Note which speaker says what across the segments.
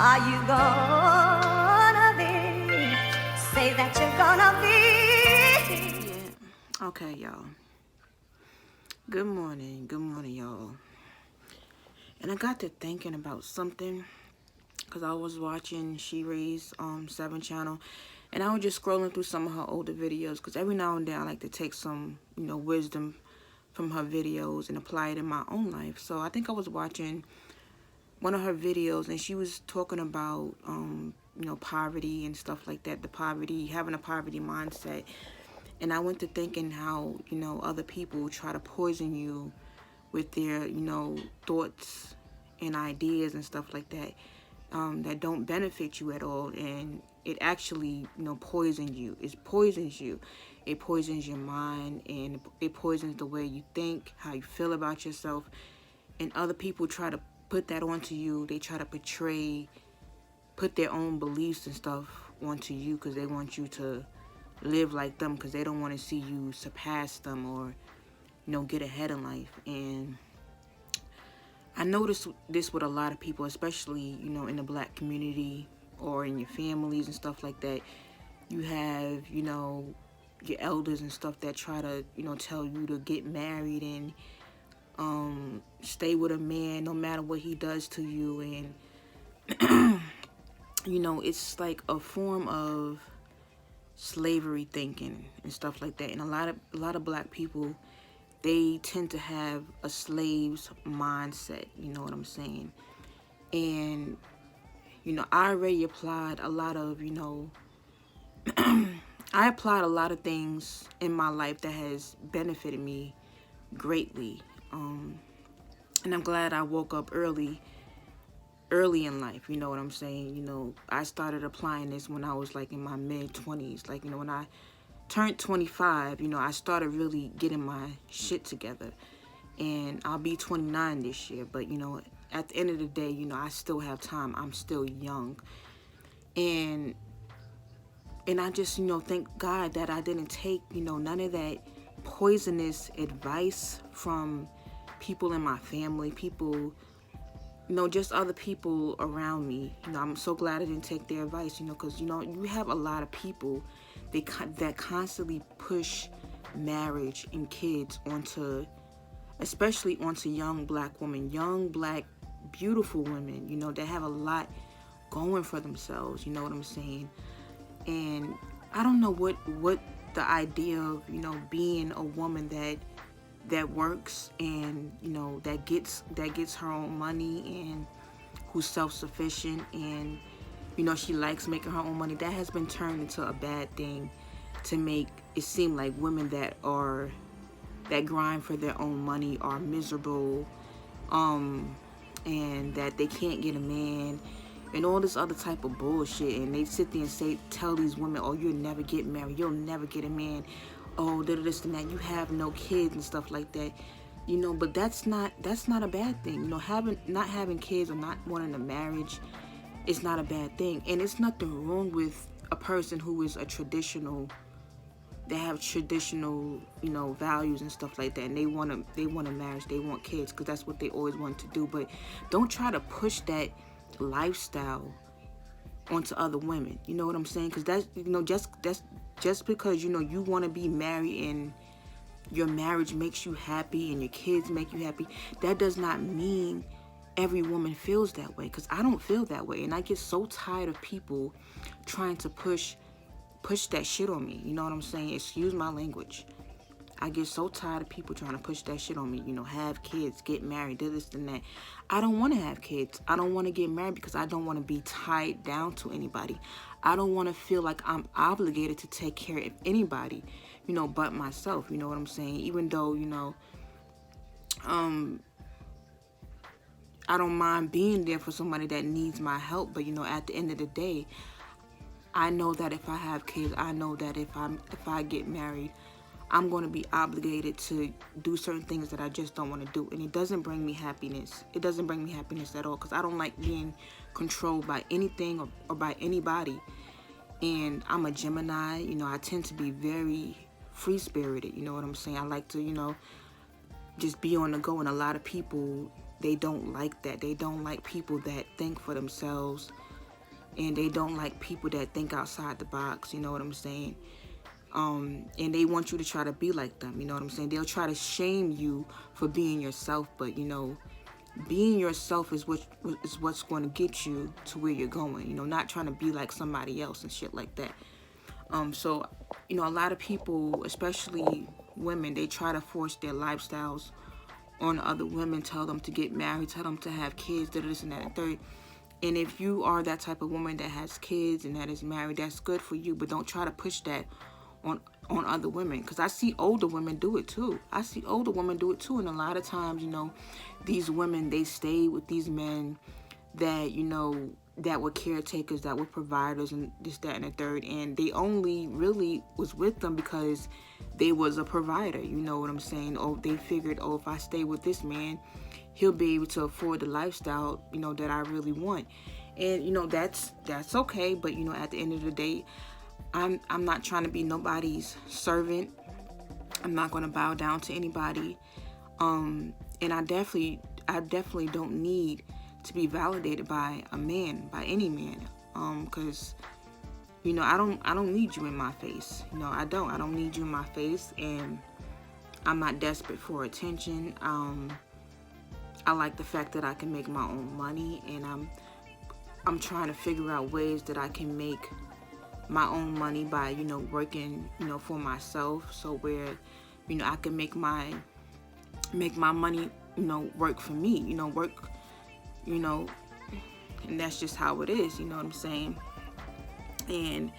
Speaker 1: Are you gonna be? Say that you're gonna be.
Speaker 2: Yeah. Okay, y'all. Good morning, y'all. And I got to thinking about something because I was watching She Raised 7 channel, and I was just scrolling through some of her older videos because every now and then I like to take some, wisdom from her videos and apply it in my own life. So I think I was watching one of her videos, and she was talking about poverty and stuff like that, having a poverty mindset. And I went to thinking how, other people try to poison you with their, thoughts and ideas and stuff like that, that don't benefit you at all. And it actually, poisons you. It poisons you. It poisons your mind, and it poisons the way you think, how you feel about yourself. And other people try to put that onto you. They try to put their own beliefs and stuff onto you because they want you to live like them, because they don't want to see you surpass them or get ahead in life. And I noticed this with a lot of people, especially in the black community or in your families and stuff like that. You have your elders and stuff that try to tell you to get married and stay with a man no matter what he does to you. And it's like a form of slavery thinking and stuff like that. And a lot of black people, they tend to have a slave's mindset, you know what I'm saying? And I already applied a lot of I applied a lot of things in my life that has benefited me greatly. And I'm glad I woke up early in life, you know what I'm saying? I started applying this when I was like in my mid-20s. Like, when I turned 25, I started really getting my shit together. And I'll be 29 this year, but at the end of the day, I still have time. I'm still young. And I just, thank God that I didn't take, none of that poisonous advice from people in my family, people, just other people around me. I'm so glad I didn't take their advice, because, you have a lot of people that constantly push marriage and kids especially onto young black women, young black beautiful women, that have a lot going for themselves, you know what I'm saying? And I don't know what the idea of, being a woman that works and, that gets her own money and who's self-sufficient and, she likes making her own money, that has been turned into a bad thing to make it seem like women that grind for their own money are miserable, and that they can't get a man and all this other type of bullshit. And they sit there and tell these women, oh, you'll never get married, you'll never get a man, oh, this and that, you have no kids and stuff like that. But that's not a bad thing. Not having kids or not wanting a marriage is not a bad thing. And it's nothing wrong with a person who is they have traditional, values and stuff like that, and they want a marriage, they want kids, because that's what they always want to do. But don't try to push that lifestyle onto other women. You know what I'm saying? Because that's just because you want to be married and your marriage makes you happy and your kids make you happy, that does not mean every woman feels that way. Because I don't feel that way, and I get so tired of people trying to push that shit on me. You know what I'm saying? Excuse my language. I get so tired of people trying to push that shit on me. Have kids, get married, do this and that. I don't want to have kids. I don't want to get married because I don't want to be tied down to anybody. I don't want to feel like I'm obligated to take care of anybody, but myself. You know what I'm saying? Even though, I don't mind being there for somebody that needs my help. But, at the end of the day, I know that if I have kids, I know that if I get married, I'm going to be obligated to do certain things that I just don't want to do. And it doesn't bring me happiness. It doesn't bring me happiness at all, because I don't like being controlled by anything or by anybody. And I'm a Gemini. I tend to be very free-spirited. You know what I'm saying? I like to, just be on the go. And a lot of people, they don't like that. They don't like people that think for themselves, and they don't like people that think outside the box, you know what I'm saying? And they want you to try to be like them, you know what I'm saying? They'll try to shame you for being yourself, but you know, being yourself is what's going to get you to where you're going, you know, not trying to be like somebody else and shit like that. So, you know, a lot of people, especially women, they try to force their lifestyles on other women, tell them to get married, tell them to have kids, this and that and third. And if you are that type of woman that has kids and that is married, that's good for you, but don't try to push that on other women, because I see older women do it too. And a lot of times, you know, these women, they stay with these men that, you know, that were caretakers, that were providers, and this, that, and the third, and they only really was with them because they was a provider, you know what I'm saying? Or they figured, oh, if I stay with this man, he'll be able to afford the lifestyle, you know, that I really want. And, you know, that's okay, but, you know, at the end of the day, I'm not trying to be nobody's servant. I'm not going to bow down to anybody. And I definitely don't need to be validated by a man, by any man. Because, you know, I don't need you in my face. You know, I don't need you in my face, and I'm not desperate for attention. I like the fact that I can make my own money, and I'm trying to figure out ways that I can make my own money by, you know, working, you know, for myself, so where, you know, I can make my money, you know, work for me, you know, and that's just how it is, you know what I'm saying? And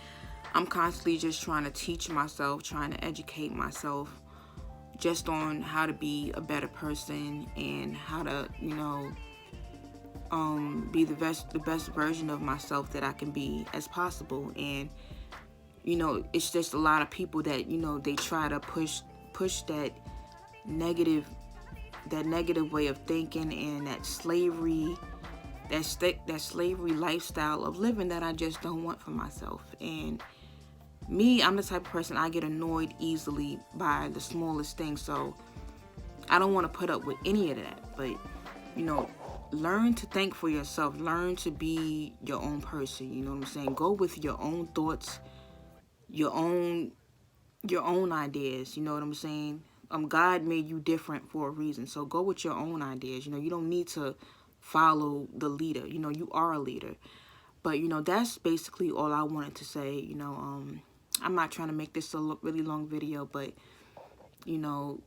Speaker 2: I'm constantly just trying to teach myself, trying to educate myself just on how to be a better person and how to, you know, be the best version of myself that I can be as possible. And, you know, it's just a lot of people that, you know, they try to push that negative way of thinking, and that slavery lifestyle of living that I just don't want for myself. And me, I'm the type of person, I get annoyed easily by the smallest thing, so I don't want to put up with any of that. But, you know, learn to think for yourself. Learn to be your own person. You know what I'm saying? Go with your own thoughts, your own ideas. You know what I'm saying? God made you different for a reason. So go with your own ideas. You know, you don't need to follow the leader. You know, you are a leader. But, you know, that's basically all I wanted to say. You know, I'm not trying to make this a really long video, but, you know,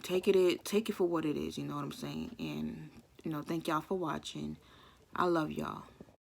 Speaker 2: take it for what it is. You know what I'm saying? And, you know, thank y'all for watching. I love y'all.